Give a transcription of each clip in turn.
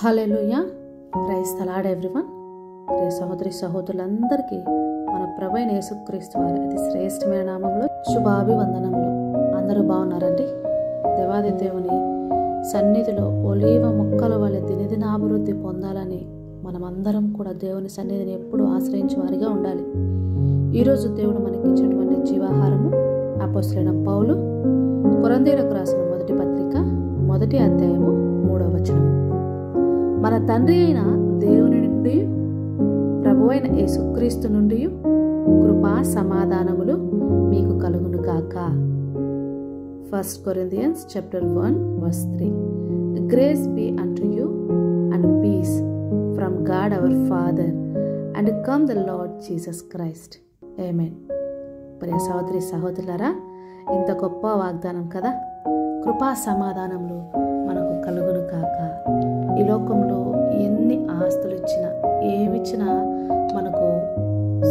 Hallelujah. Praise the Lord everyone. ప్రియ సహోదరి సహోదరులందరికీ మన ప్రభువైన యేసుక్రీస్తు వారి అతి శ్రేష్టమైన నామంలో శుభాభివందనములు. అందరూ బాగున్నారండి? దేవాది దేవుని సన్నిధిలో ఒలీవ మొక్కల వలె దినదినాభివృద్ధి పొందాలని మనమందరం కూడా దేవుని సన్నిధిని ఎప్పుడూ ఆశ్రయించే వారిగా ఉండాలి. ఈరోజు దేవుడు మనకి ఇచ్చినటువంటి జీవాహారము అపోస్తలుడైన పౌలు కొరింథీయులకు రాసిన మొదటి పత్రిక 1వ అధ్యాయము 3వ వచనం. మన తండ్రి అయిన దేవుని నుండి ప్రభువైన యేసుక్రీస్తు నుండి కృపా సమాధానములు మీకు కలుగును గాక. 1 Corinthians chapter 1 verse 3. Grace be unto you and peace from God our Father and come the Lord Jesus Christ. Amen. ప్రియ సహోదరి సహోదరులారా, ఇంత గొప్ప వాగ్దానం కదా. కృపా సమాధానములు మనకు కలుగును కాక. ఈ లోకంలో ఎన్ని ఆస్తులు ఇచ్చినా ఏమిచ్చినా మనకు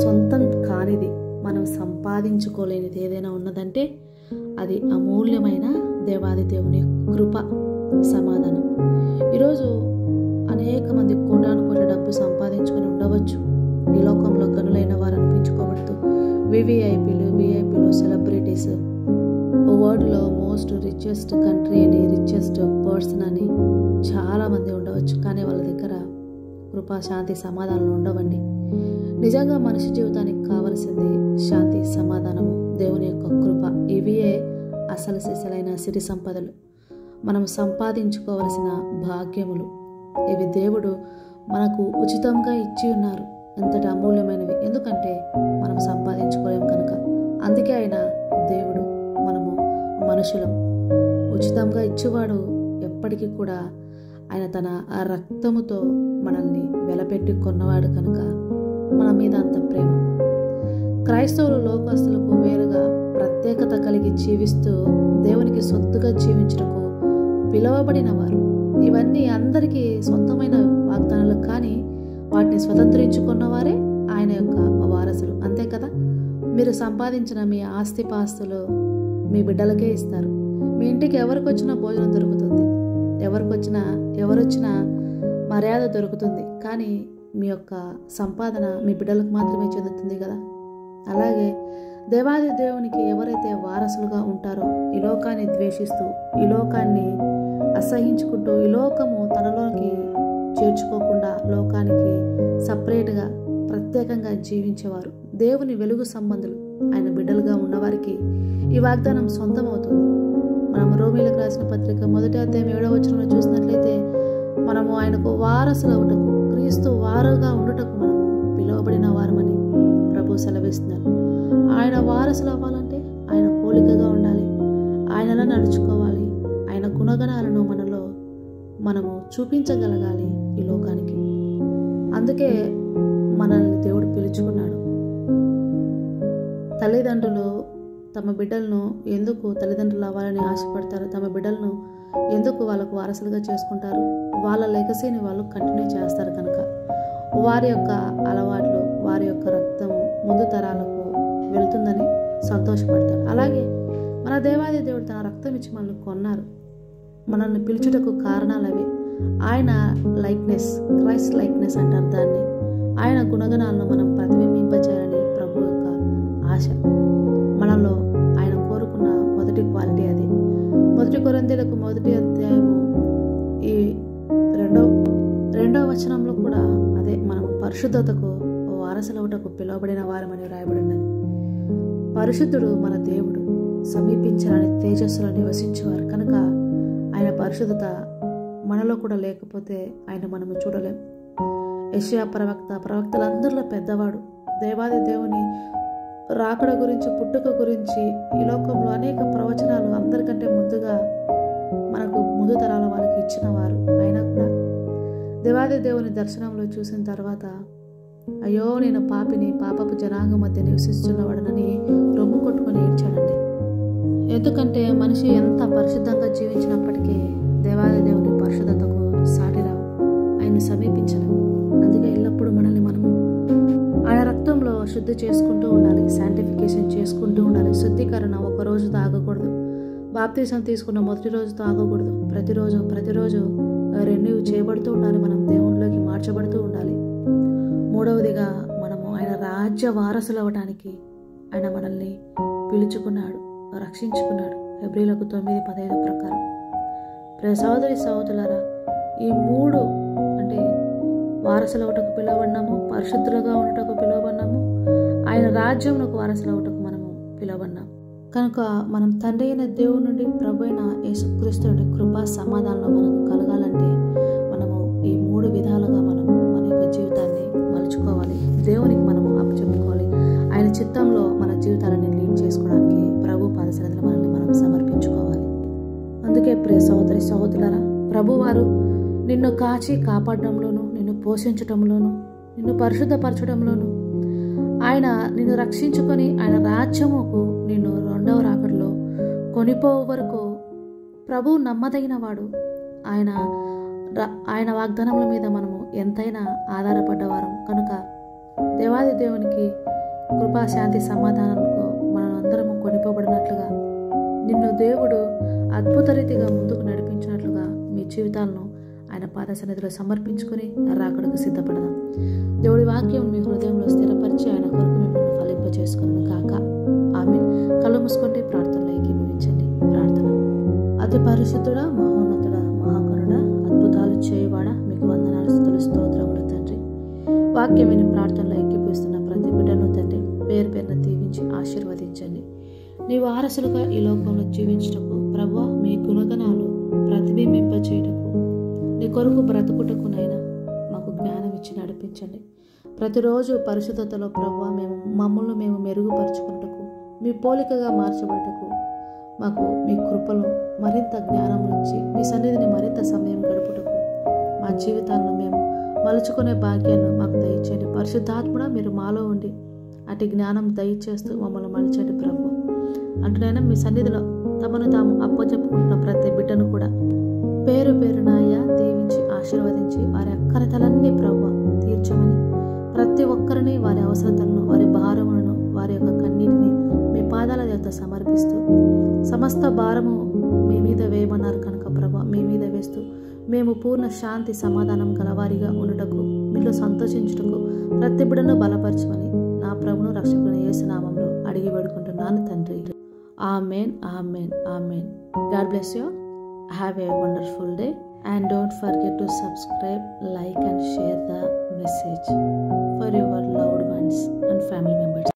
సొంతం కానిది, మనం సంపాదించుకోలేనిది ఏదైనా ఉన్నదంటే అది అమూల్యమైన దేవాది దేవుని కృప సమాధానం. ఈరోజు అనేక మంది కోటాను కోట్ల డబ్బు సంపాదించుకొని ఉండవచ్చు. ఈ లోకంలో గనులైన వారు అనిపించుకోబడుతూ విఐపీలు సెలబ్రిటీస్, వరల్డ్లో మోస్ట్ రిచెస్ట్ కంట్రీ అని, రిచెస్ట్ పర్సన్ అని చాలామంది ఉండవచ్చు. కానీ వాళ్ళ దగ్గర కృప, శాంతి, సమాధానాలు ఉండవండి. నిజంగా మనిషి జీవితానికి కావలసింది శాంతి, సమాధానము, దేవుని యొక్క కృప. ఇవియే అసలు సిసలైన సిరి సంపదలు, మనం సంపాదించుకోవలసిన భాగ్యములు. ఇవి దేవుడు మనకు ఉచితంగా ఇచ్చి ఉన్నారు. ఎంతటి అమూల్యమైనవి, ఎందుకంటే మనం సంపాదించుకోలేము కనుక. అందుకే ఆయన దేవుడు, మనము మనుషులం. ఉచితంగా ఇచ్చేవాడు ఎప్పటికీ కూడా ఆయన తన ఆ రక్తముతో మనల్ని వెలపెట్టి కొన్నవాడు కనుక మన మీద అంత ప్రేమ. క్రైస్తవులు లోకస్తులకు వేరుగా ప్రత్యేకత కలిగి జీవిస్తూ దేవునికి సొత్తుగా జీవించటకు పిలువబడిన వారు. ఇవన్నీ అందరికీ సొంతమైన వాగ్దానాలు, కానీ వాటిని స్వతంత్రించుకున్న వారే ఆయన యొక్క వారసులు. అంతే కదా. మీరు సంపాదించిన మీ ఆస్తిపాస్తులు మీ బిడ్డలకే ఇస్తారు. మీ ఇంటికి ఎవరికి వచ్చినా భోజనం దొరుకుతుంది, ఎవరొచ్చినా మర్యాద దొరుకుతుంది. కానీ మీ యొక్క సంపాదన మీ బిడ్డలకు మాత్రమే చెందుతుంది కదా. అలాగే దేవాది దేవునికి ఎవరైతే వారసులుగా ఉంటారో, ఈ లోకాన్ని ద్వేషిస్తూ, ఈ లోకాన్ని అసహించుకుంటూ, ఈ లోకము తనలోకి చేర్చుకోకుండా లోకానికి సపరేట్గా ప్రత్యేకంగా జీవించేవారు, దేవుని వెలుగు సంబంధులు, ఆయన బిడ్డలుగా ఉన్నవారికి ఈ వాగ్దానం సొంతమవుతుంది. మనం రోమీయులకు రాసిన పత్రిక 1వ అధ్యాయం 7వ వచనంలో చూసినట్లయితే, మనము ఆయనకు వారసులవుటకు, క్రీస్తు వారుగా ఉండుటకు మనము పిలువబడిన వారమని ప్రభు సెలవిస్తున్నారు. ఆయన వారసులు అవ్వాలంటే ఆయన పోలికగా ఉండాలి, ఆయనలా నడుచుకోవాలి, ఆయన గుణగణాలను మనము చూపించగలగాలి ఈ లోకానికి. అందుకే మనల్ని దేవుడు పిలుచుకున్నాడు. తల్లిదండ్రులు తమ బిడ్డలను ఎందుకు తల్లిదండ్రులు అవ్వాలని ఆశపడతారు? తమ బిడ్డలను ఎందుకు వాళ్ళకు వారసులుగా చేసుకుంటారు? వాళ్ళ లెగసీని వాళ్ళు కంటిన్యూ చేస్తారు కనుక. వారి యొక్క అలవాట్లు, వారి యొక్క రక్తము ముందు తరాలకు వెళ్తుందని సంతోషపడతారు. అలాగే మన దేవాది దేవుడు తన రక్తం ఇచ్చి మనల్ని కొన్నారు. మనల్ని పిలుచుటకు కారణాలు అవి. ఆయన లైక్నెస్, క్రైస్ట్ లైక్నెస్ అంటారు దాన్ని. ఆయన గుణగణాలను మనం ప్రతిబింబింపచేయాలని ప్రభు యొక్క ఆశ. మనలో ఆయన కోరుకున్న మొదటి క్వాలిటీ అది. 1 కొరింథీయులకు 1వ అధ్యాయము ఈ 2వ వచనంలో కూడా అదే, మనం పరిశుద్ధతకు వారసులవుటకు పిలువబడిన వారమని రాయబడినది. పరిశుద్ధుడు మన దేవుడు, సమీపించాలని తేజస్సులో నివసించేవారు కనుక ఆయన పరిశుద్ధత మనలో కూడా లేకపోతే ఆయన మనము చూడలేం. యెషయా ప్రవక్తలందరిలో పెద్దవాడు. దేవాది దేవుని రాకడ గురించి, పుట్టుక గురించి ఈ లోకంలో అనేక ప్రవచనాలు అందరికంటే ముందుగా మనకు ముందు తరాల వాళ్ళకి ఇచ్చిన వారు. అయినా కూడా దేవాది దేవుని దర్శనంలో చూసిన తర్వాత, అయ్యో నేను పాపిని, పాపపు జనాంగం మధ్య నివసిస్తున్నవాడనని రొమ్ము కొట్టుకొని ఏడ్చాడండి. ఎందుకంటే మనిషి ఎంత పరిశుద్ధంగా జీవించినప్పటికీ దేవాది దేవుని పరిశుద్ధతకు సాటి రావు, ఆయన్ని సమీపించలేము. అందుకే ఎల్లప్పుడూ మనల్ని మనము ఆయన రక్తంలో శుద్ధి చేసుకుంటూ ఉండాలి, శాంటిఫికేషన్ చేసుకుంటూ ఉండాలి. శుద్ధీకరణ ఒక రోజుతో ఆగకూడదు. బాప్తిసం తీసుకున్న మొదటి రోజుతో ఆగకూడదు. ప్రతిరోజు రెన్యూ చేయబడుతూ ఉండాలి, మనం దేవునిలోకి మార్చబడుతూ ఉండాలి. మూడవదిగా మనము ఆయన రాజ్య వారసులు అవ్వడానికి ఆయన మనల్ని పిలుచుకున్నాడు, రక్షించుకున్నాడు. హెబ్రీలకు 9:15 ప్రకారం. సహోదరి సహోదరులారా, ఈ 3 అంటే వారసులు అవటకు పిలువబడినాము, పరిశుద్ధులుగా ఉండటకు పిలువబడినాము, ఆయన రాజ్యంలోకి వారసులు అవటకు మనము పిలువబడినాము. కనుక మనం తండ్రి అయిన దేవుడి నుండి, ప్రభు అయిన యేసుక్రీస్తు నుండి కృపా సమాధానంలో మనకు కలగాలంటే మనము ఈ 3 విధాలుగా మనము మన యొక్క జీవితాన్ని మలుచుకోవాలి, దేవునికి మనము అప్పచెప్పుకోవాలి. ఆయన చిత్తంలో మన జీవితాలను లీడ్ చేసుకోవడానికి ప్రభు పాదసన్నిధిలో మనల్ని మనం సమర్పించుకోవాలి. అందుకే ప్రియ సహోదరి సహోదరులారా, ప్రభువారు నిన్ను కాచి కాపాడడంలోను, నిన్ను పోషించడంలోను, నిన్ను పరిశుద్ధపరచడంలోను, ఆయన నిన్ను రక్షించుకొని ఆయన రాజ్యముకు నిన్ను 2వ రాకడలో కొనిపో వరకు ప్రభువు నమ్మదగిన వాడు. ఆయన వాగ్దానముల మీద మనము ఎంతైనా ఆధారపడ్డవారం. కనుక దేవాది దేవునికి కృపా శాంతి సమాధానంతో మనం అందరము కొనిపోబడినట్లుగా, నిన్ను దేవుడు అద్భుత రీతిగా ముందుకు నడిపించినట్లుగా మీ జీవితాలను ఆయన పాద సన్నిధిలో సమర్పించుకొని రాకడకు సిద్ధపడదాం. దేవుడి వాక్యం మీ హృదయంలో స్థిరపరిచి ఆయన కొరకు మిమ్మల్ని ఫలింపజేసుకును కాక. ఆమె కళ్ళు మూసుకుంటే ప్రార్థనలో ఏకీభవించండి. ప్రార్థన. అతి పరిశుద్ధుడా, మహోన్నతుడా, మహాకరుడా, అద్భుతాలు చేయవాడా, మీకు వందనాలు, స్తుతులు, స్తోత్రములు తండ్రి. వాక్యం విని ప్రార్థనలో ఏకీభవిస్తున్న ప్రతి బిడ్డను తండ్రి పేరు పేరున దీవించి ఆశీర్వదించండి. నీ వారసులుగా ఈ లోకంలో జీవించటకు ప్రభువా, మీ గుణగణాలు ప్రతిబింబింపచేయటకు, నీ కొరకు బ్రతుకుటకునైనా మాకు జ్ఞానం ఇచ్చి నడిపించండి. ప్రతిరోజు పరిశుద్ధతలో ప్రభువా మమ్మల్ని మేము మెరుగుపరుచుకున్నటకు, మీ పోలికగా మార్చబడటకు మాకు మీ కృపలో మరింత జ్ఞానం ఇచ్చి మీ సన్నిధిని మరింత సమయం గడుపుటకు మా జీవితాలను మేము మలుచుకునే భాగ్యాన్ని మాకు దయచేయండి. పరిశుద్ధాత్ముడా, మీరు మాలో ఉండి అటు జ్ఞానం దయచేస్తూ మమ్మల్ని మలచండి ప్రభు. అంటునైనా మీ సన్నిధిలో తమను తాము అప్పచెప్పుకుంటున్న ప్రతి బిడ్డను కూడా పేరు పేరునాయ దీవించి ఆశీర్వదించి వారి అక్కరతలన్నీ ప్రభువా తీర్చమని, ప్రతి ఒక్కరిని వారి అవసరతలను, వారి భారములను, వారి యొక్క కన్నీటిని మీ పాదాల చేత సమర్పిస్తూ, సమస్త భారము మీ మీద వేయమన్నారు కనుక ప్రభువా మీ మీద వేస్తూ మేము పూర్ణ శాంతి సమాధానం గలవారిగా ఉండుటకు, మీలో సంతోషించుటకు ప్రతి బిడ్డను బలపరచమని నా ప్రభును రక్షకుని యేసు నామములో అడిగి వేడుకుంటున్నాను తండ్రి. Amen, amen, amen. God bless you. Have a wonderful day, and don't forget to subscribe, like and share the message for your loved ones and family members.